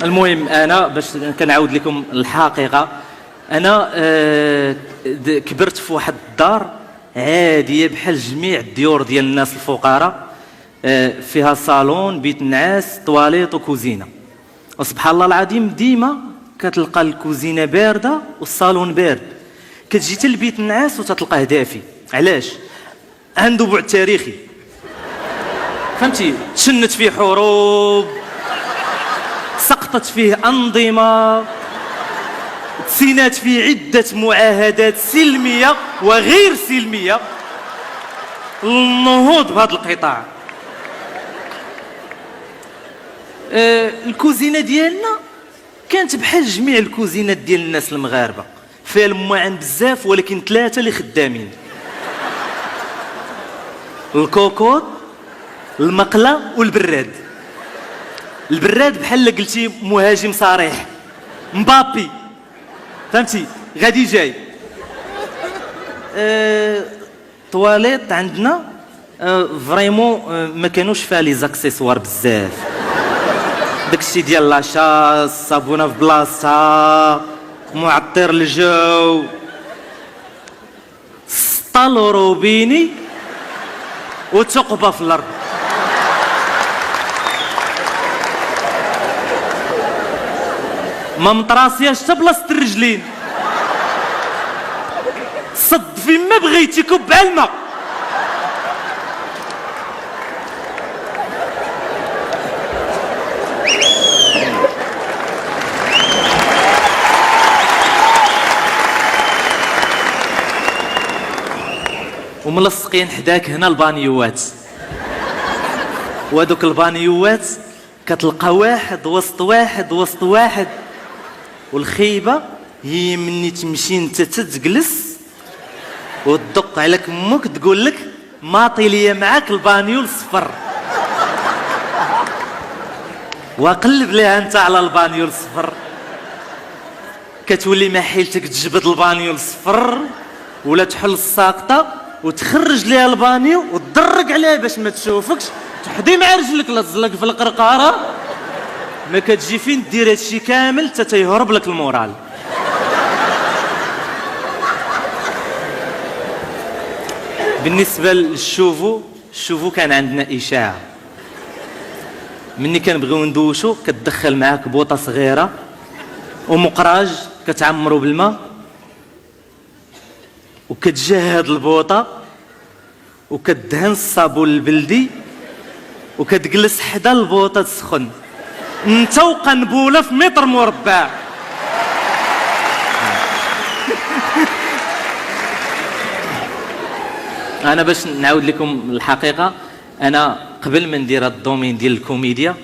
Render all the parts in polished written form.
المهم انا باش كنعاود لكم الحقيقه. انا كبرت في واحد الدار عاديه بحال جميع الديور ديال الناس الفقراء، فيها صالون، بيت نعاس، طواليط وكوزينه. وسبحان الله العظيم ديما كتلقى الكوزينه بارده والصالون بارد. كتجي حتى البيت النعاس وتتلقاه دافي. علاش؟ عنده بعد تاريخي، فهمتي؟ تشنت فيه حروب، سقطت فيه أنظمة، تسينات فيه عدة معاهدات سلمية وغير سلمية للنهوض بهذا القطاع. الكوزينة ديالنا كانت بحال جميع الكوزينات ديال الناس المغاربة، فيها الماعن بزاف ولكن 3 اللي خدامين: الكوكوط، المقلة والبراد. البراد بحال قلتي مهاجم صريح، مبابي، فهمتي؟ غادي جاي. طواليط عندنا فريمون ما كانوش فيها لي زاكسيسوار بزاف، داكشي ديال لاشا، الصابونه في بلاصتها، معطر الجو، سطالو روبيني وثقبه في الارض. ما مطراسياش حتى بلاصه الرجلين، صد فيما بغيتي كب على الماء. وملصقين حداك هنا البانيوات، وهذوك البانيوات كتلقى واحد وسط واحد وسط واحد. والخيبه هي مني تمشي انت تجلس وتدق على امك تقول لك ماطي ليا معاك البانيو الصفر، وقلب ليها انت على البانيو الصفر. كتولي ما حيلتك تجبد البانيو الصفر ولا تحل الساقطه وتخرج ليها البانيو وتدرق عليها باش ما تشوفكش، تحضي مع رجلك لازلك في القرقاره. ما كتجي فين دير هادشي كامل حتى تيهرب لك المورال. بالنسبه للشوفو كان عندنا اشاعه. مني كنبغيو ندوشو كتدخل معاك بوطه صغيره ومقراج كتعمرو بالماء، وكتجهد البوطه وكدهن الصابون البلدي وكتجلس حدا البوطه تسخن، انت وقنبوله في متر مربع. انا باش نعاود لكم الحقيقه، انا قبل ما ندير هاد الدومين ديال الكوميديا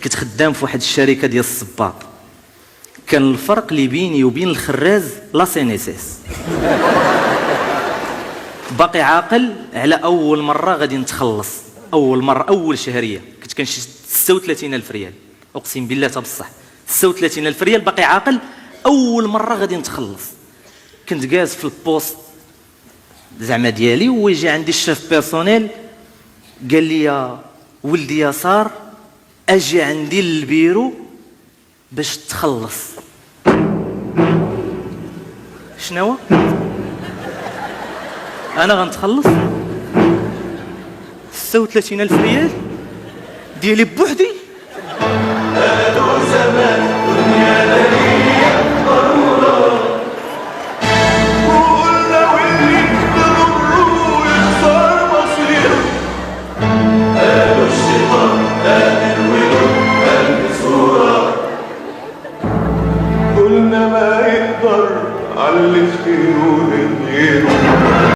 كنت خدام في واحد الشركه ديال الصباط. كان الفرق اللي بيني وبين الخراز لا سينيسيس. باقي عاقل على اول مره غادي نتخلص، اول مره اول شهريه كنت كنشي 36,000 ريال، اقسم بالله تا بصح 36,000 ريال باقي عاقل اول مره غادي نتخلص. كنت جالس في البوست زعما ديالي، ويجي عندي الشيف بيرسونيل قال لي يا ولدي يسار اجي عندي للبيرو باش تخلص. شنو انا غنتخلص 36,000 ريال ديالي بوحدي؟ هادو زمان الدنيا دنيا ضرورة، وقلنا واللي ضرورو يخسر مصيره. هادو الشيطان هادي الولد هادي صورة، قلنا ما يقدر على اللي في خيره غيره.